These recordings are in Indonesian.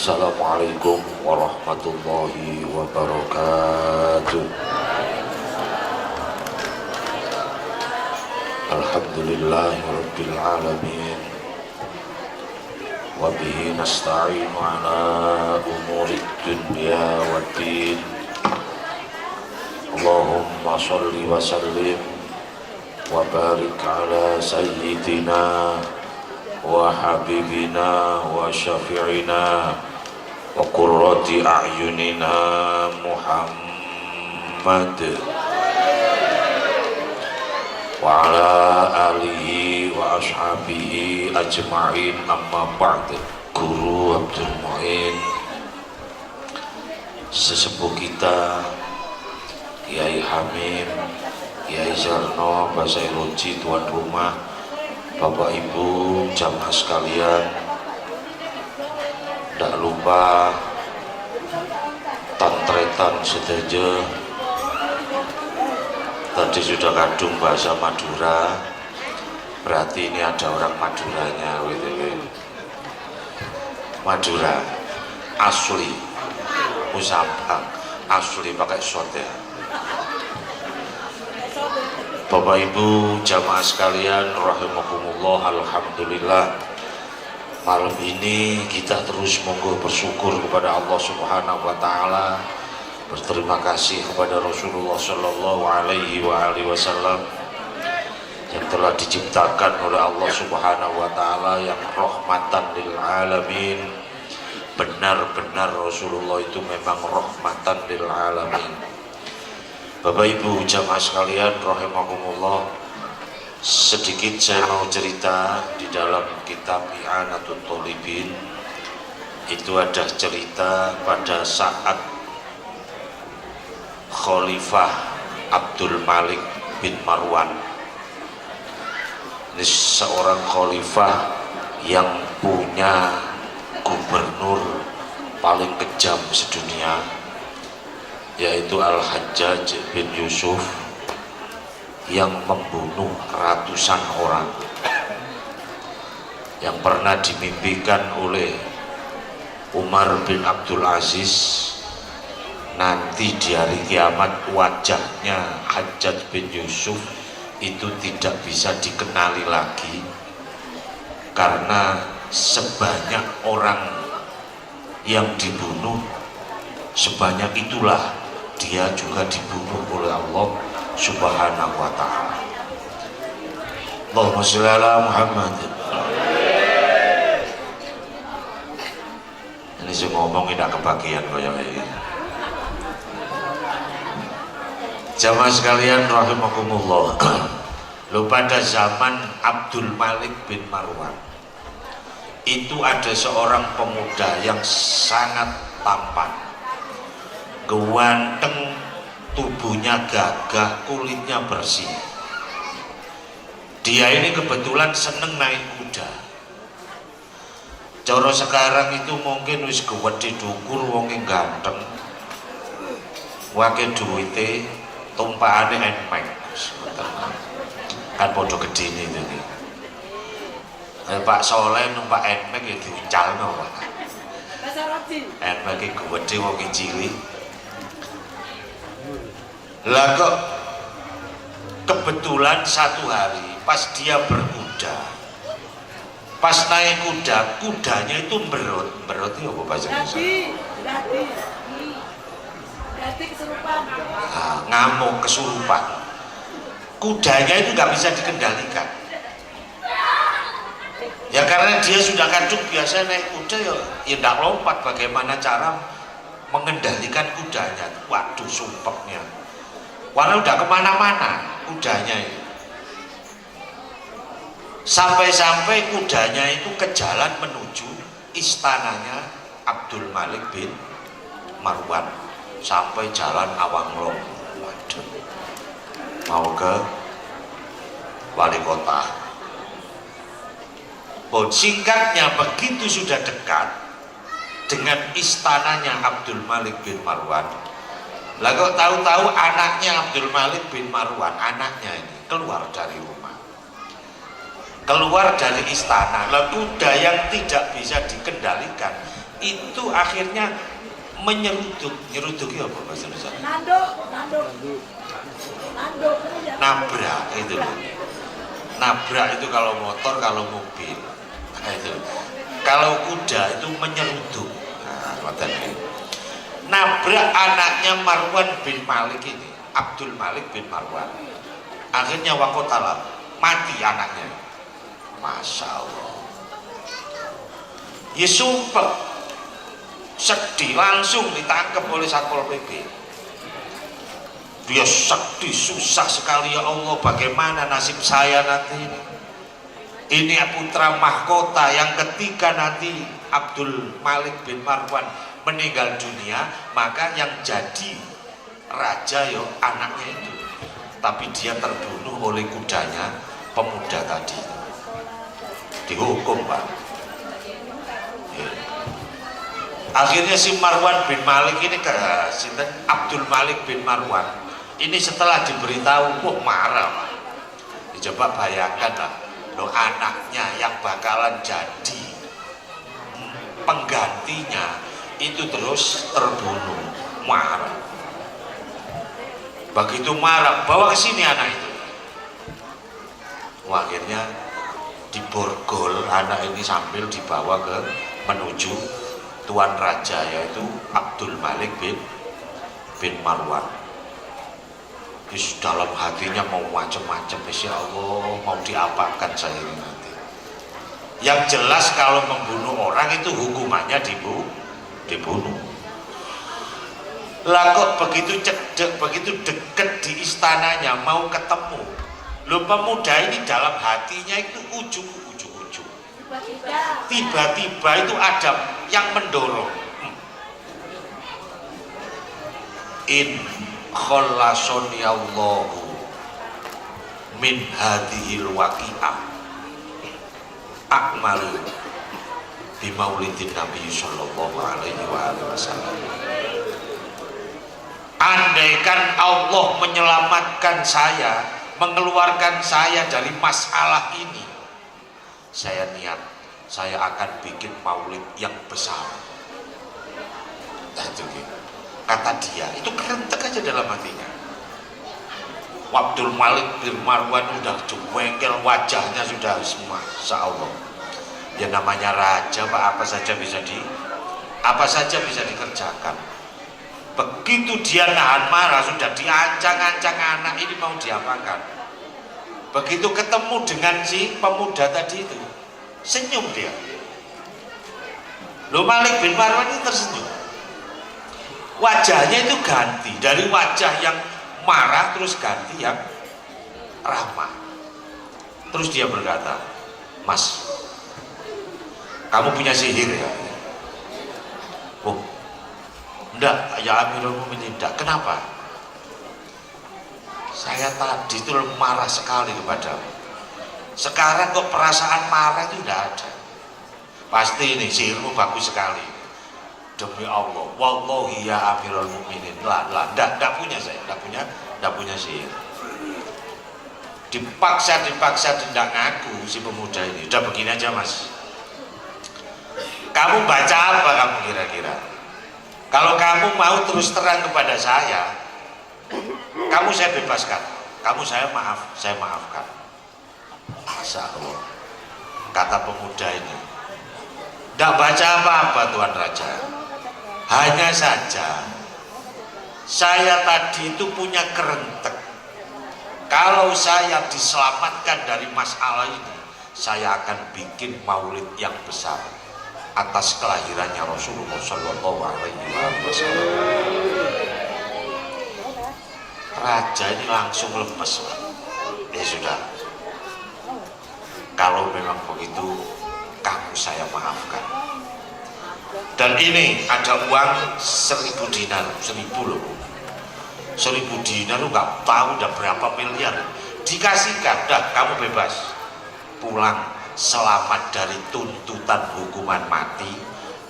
Assalamualaikum warahmatullahi wabarakatuh. Alhamdulillahi rabbil alamin. Wa bihi nasta'inu ala umuri dunya waddin. Allahumma sholli wa sallim wa barik ala sayyidina wa habibina wa syafi'ina wa qurrati a'yunina Muhammad wa ala alihi wa ashabihi ajma'in, amma ba'd. Guru Abdul Mu'in, sesepuh kita Kiai Hamim, Kiai Zarno, Pak Sairoji, tuan rumah, Bapak Ibu jamaah sekalian, tidak lupa tantretan sedaja. Tadi sudah kadung bahasa Madura, berarti ini ada orang Maduranya. Madura asli, Musabang asli pakai shot ya. Bapak Ibu jamaah sekalian rahimakumullah, alhamdulillah malam ini kita terus monggo bersyukur kepada Allah Subhanahu wa taala, berterima kasih kepada Rasulullah sallallahu alaihi wasallam yang telah diciptakan oleh Allah Subhanahu wa taala yang rahmatan lil alamin. Benar-benar Rasulullah itu memang rahmatan lil alamin. Bapak Ibu jamaah sekalian rahimakumullah, sedikit saya mau cerita. Di dalam kitab I'anatul Thalibin itu ada cerita pada saat Khalifah Abdul Malik bin Marwan. Ini seorang khalifah yang punya gubernur paling kejam sedunia, yaitu Al-Hajjaj bin Yusuf, yang membunuh ratusan orang, yang pernah dimimpikan oleh Umar bin Abdul Aziz. Nanti di hari kiamat wajahnya Hajjaj bin Yusuf itu tidak bisa dikenali lagi, karena sebanyak orang yang dibunuh, sebanyak itulah dia juga dibunuh oleh Allah Subhanahu wa ta'ala. Allahumma sholli ala Muhammad. Ini saya ngomong tidak kebagian kayak ini. Jamaah sekalian rahimakumullah, lo pada zaman Abdul Malik bin Marwan itu ada seorang pemuda yang sangat tampan, ganteng, tubuhnya gagah, kulitnya bersih. Dia ini kebetulan seneng naik kuda. Coro sekarang itu mungkin wis gede dukur, wonge ganteng, wake duwite, tumpakane enpeng, kan podo gede ini itu nih. Pak Soleh numpak enpeng ya diuncalno Pak. Enpeng iki gede wonge cilik. Lah kok kebetulan satu hari pas dia berkuda, pas naik kuda, kudanya itu berot itu apa bahasa Indonesia? Kesurupan. Nah, ngamuk, kesurupan. Kudanya itu nggak bisa dikendalikan. Ya karena dia sudah kadung biasa naik kuda, ya tidak lompat. Bagaimana cara mengendalikan kudanya? Waduh, sumpeknya. Walau udah kemana-mana kudanya itu, sampai-sampai kudanya itu ke jalan menuju istananya Abdul Malik bin Marwan, sampai jalan Awanglong. Waduh, mau ke wali kota. Singkatnya, begitu sudah dekat dengan istananya Abdul Malik bin Marwan, lah kok tahu-tahu anaknya Abdul Malik bin Marwan, anaknya ini keluar dari rumah. keluar dari istana. Lah kuda yang tidak bisa dikendalikan itu akhirnya menyeruduk. Nyeruduk itu apa bahasa Indonesia? Nabrak itu loh. Nabrak itu kalau motor, kalau mobil. Nah, itu. Kalau kuda itu menyeruduk. Nah, nabrak anaknya Marwan bin Malik ini, Abdul Malik bin Marwan. Akhirnya wakotalah, mati anaknya. Masya Allah. Ya sumpah, sedih, langsung ditangkap oleh Satpol PP. Dia sedih, susah sekali, ya Allah, bagaimana nasib saya nanti ini. Ini putra mahkota yang ketika nanti Abdul Malik bin Marwan meninggal dunia, maka yang jadi raja yo anaknya itu. Tapi dia terbunuh oleh kudanya, pemuda tadi. Dihukum, Pak. Ya. Akhirnya si Marwan bin Malik ini ke Abdul Malik bin Marwan ini setelah diberitahu, marah, Pak. Ya, coba bayangkan lah, loh, anaknya yang bakalan jadi penggantinya itu terus terbunuh, marah. Begitu marah, bawa ke sini anak itu. Wah, akhirnya diborgol anak ini sambil dibawa ke menuju tuan raja, yaitu Abdul Malik bin Marwan. Terus dalam hatinya mau macam-macam, ya Allah, mau diapakan saya ini nanti. Yang jelas kalau membunuh orang itu hukumannya dibunuh. Lah kok begitu cedek, begitu deket di istananya mau ketemu. Loh, pemuda ini dalam hatinya itu ujung. Tiba-tiba itu ada yang mendorong. In khallasoni Allahu min hadhil waqi'ah akmalu bi maulidin Nabi sallallahu alaihi wasallam. Andaikan Allah menyelamatkan saya, mengeluarkan saya dari masalah ini, saya niat saya akan bikin maulid yang besar. Nah, itu gitu. Kata dia, itu kerentek aja dalam hatinya. Abdul Malik bin Marwan udah jengkel, wajahnya sudah Masya Allah. Ya namanya raja, Pak, apa saja bisa dikerjakan. Begitu dia nahan marah, sudah diancang-ancang anak ini mau diapakan. Begitu ketemu dengan si pemuda tadi itu, senyum dia. Loh, Malik bin Marwan ini tersenyum. Wajahnya itu ganti, dari wajah yang marah terus ganti yang ramah. Terus dia berkata, Mas, kamu punya sihir ya? Oh, enggak, ya Amirul Mukminin, enggak. Kenapa? Saya tadi itu marah sekali kepadamu. Sekarang kok perasaan marah itu enggak ada. Pasti ini sihirmu bagus sekali. Demi Allah, wallahi ya Amirul Mukminin, enggak punya saya, enggak punya sihir. Dipaksa tidak ngaku si pemuda ini. Udah begini aja, Mas. Kamu baca apa kamu kira-kira? Kalau kamu mau terus terang kepada saya, kamu saya bebaskan, kamu saya maafkan. Masya Allah, kata pemuda ini. Tidak baca apa-apa, Tuan Raja. Hanya saja saya tadi itu punya kerentek. Kalau saya diselamatkan dari masalah ini, saya akan bikin maulid yang besar atas kelahirannya Rasulullah Shallallahu Alaihi Wasallam. Raja ini langsung lemes. Ya sudah, kalau memang begitu, kamu saya maafkan. Dan ini ada uang 1000 dinar, 1000 loh. 1000 dinar lu nggak tahu udah berapa miliar. Dikasihkan, dah kamu bebas. Pulang selamat dari tuntutan hukuman mati.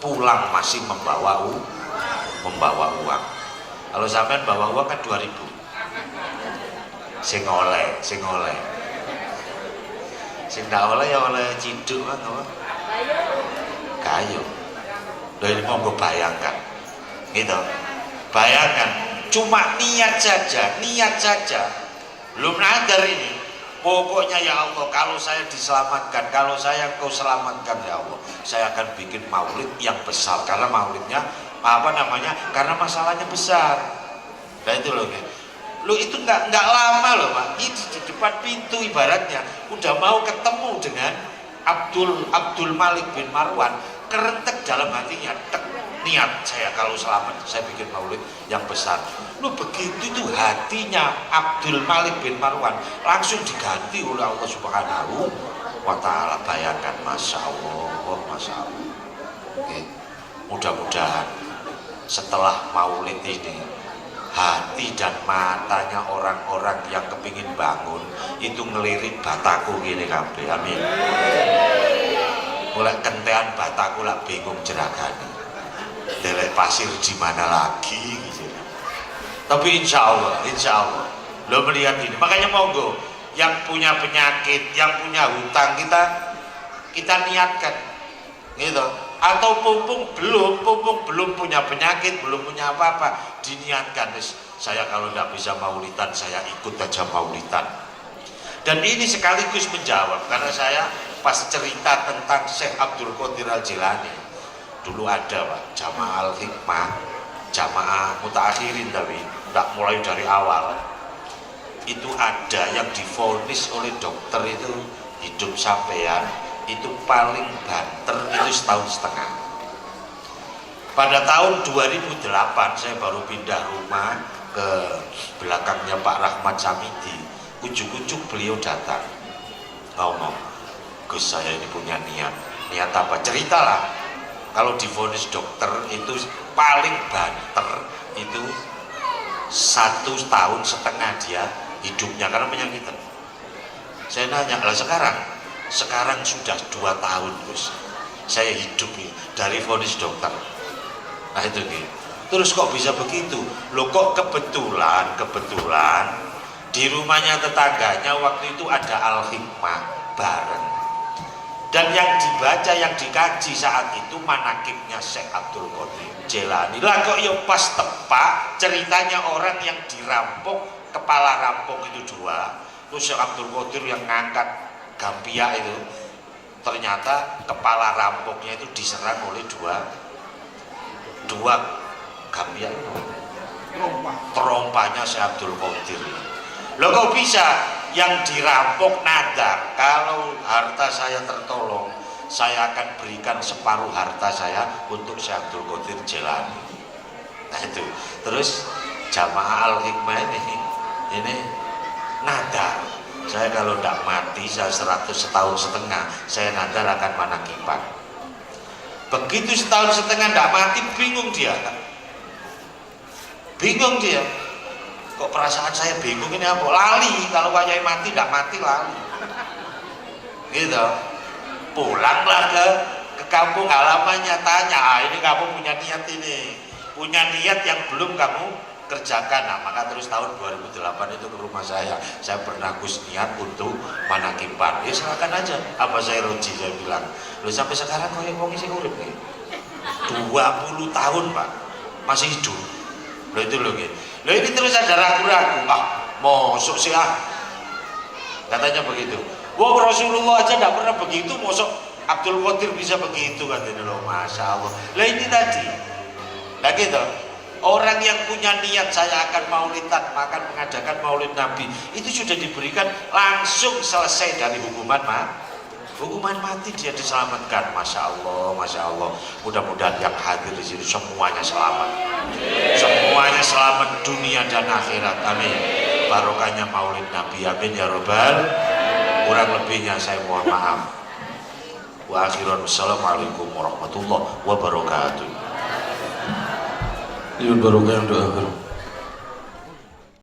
Pulang masih membawa uang. Kalau sampean bawa uang kan 2000. Sing oleh. Sing ndak oleh ya oleh ciduk kan apa? Kayu. Loh ini monggo bayangkan, gitu. Bayangkan, cuma niat saja, belum nadar ini. Pokoknya ya Allah, kalau saya diselamatkan, kalau saya engkau selamatkan ya Allah, saya akan bikin maulid yang besar. Karena maulidnya karena masalahnya besar. Nah itu loh, lo itu nggak lama loh Pak, ini di depan pintu ibaratnya udah mau ketemu dengan Abdul Malik bin Marwan, kerentek dalam hatinya, niat saya kalau selamat saya bikin maulid yang besar. Lu begitu tuh hatinya Abdul Malik bin Marwan langsung diganti oleh Allah Subhanahu wa Ta'ala. Bayangkan, Masya Allah. Oke. Mudah-mudahan setelah maulid ini hati dan matanya orang-orang yang kepingin bangun itu ngelirik bataku gini kabeh. Amin. Mulai kentean bataku lah bingung jeragane. Delek pasir di mana lagi gitu. Tapi insya Allah lo melihat ini, makanya monggo yang punya penyakit, yang punya hutang kita niatkan gitu. Atau pumpung belum punya penyakit, belum punya apa-apa, diniatkan, saya kalau tidak bisa maulidan saya ikut aja maulidan. Dan ini sekaligus menjawab, karena saya pas cerita tentang Syekh Abdul Qadir Al-Jilani, dulu ada Pak jamaah Al-Hikmah, jamaah mutaakhirin, tapi tidak mulai dari awal. Itu ada yang divonis oleh dokter itu hidup sampean itu paling banter itu setahun setengah. Pada tahun 2008 saya baru pindah rumah ke belakangnya Pak Rahmat Samidi. Ujuk-ujuk beliau datang ngomong, Gus saya ini punya niat apa? Ceritalah. Kalau divonis dokter itu paling banter itu 1 tahun setengah dia hidupnya karena penyakitan. Saya nanya, lah sekarang sudah 2 tahun Gus saya hidup dari vonis dokter. Nah itu gitu. Terus kok bisa begitu? Loh kok kebetulan di rumahnya tetangganya waktu itu ada Al-Hikmah bareng. Dan yang dibaca, yang dikaji saat itu manakibnya Syekh Abdul Qadir Jilani. Lah kok ya pas tepat ceritanya orang yang dirampok, kepala rampok itu 2. Terus Syekh Abdul Qadir yang ngangkat gampia itu, ternyata kepala rampoknya itu diserang oleh dua gampia itu. Terompahnya Syekh Abdul Qadir. Loh kok bisa? Yang dirampok nadar, kalau harta saya tertolong saya akan berikan separuh harta saya untuk Syekh Abdul Qadir Jilani. Nah itu. Terus jamaah Al-Hikmah ini nadar, saya kalau tidak mati saya 100 setahun setengah saya nadar akan manakiban. Begitu setahun setengah tidak mati bingung dia. Kok perasaan saya bingung ini apa? Lali, kalau wajah mati tidak mati lali. Gitu. Pulanglah ke kampung halamannya, tanya, ini kamu punya niat ini, punya niat yang belum kamu kerjakan. Nah, maka terus tahun 2008 itu ke rumah saya pernah Gus niat untuk manakiban. Ya silakan aja. Apa saya roji, saya bilang. Loh sampai sekarang kok yang ngomong sih urip nih. 20 tahun Pak masih hidup. Loh itu loh gitu. Loh ini terus ada ragu-ragu, mosok sih katanya begitu. Wah Rasulullah aja tidak pernah begitu, mosok Abdul Qadir bisa begitu katanya loh, Masya Allah. Lah ini tadi, nah gitu. Orang yang punya niat saya akan maulidan, akan mengadakan maulid Nabi, itu sudah diberikan langsung selesai dari hukuman mati dia diselamatkan. Masya Allah. Mudah-mudahan yang hadir di sini semuanya selamat. Semuanya selamat dunia dan akhirat. Amin. Barokahnya maulid Nabi. Amin ya robbal. Kurang lebihnya saya mohon maaf. Wa akhiran wassalamualaikum warahmatullahi wabarakatuh. Ini barokah yang doa.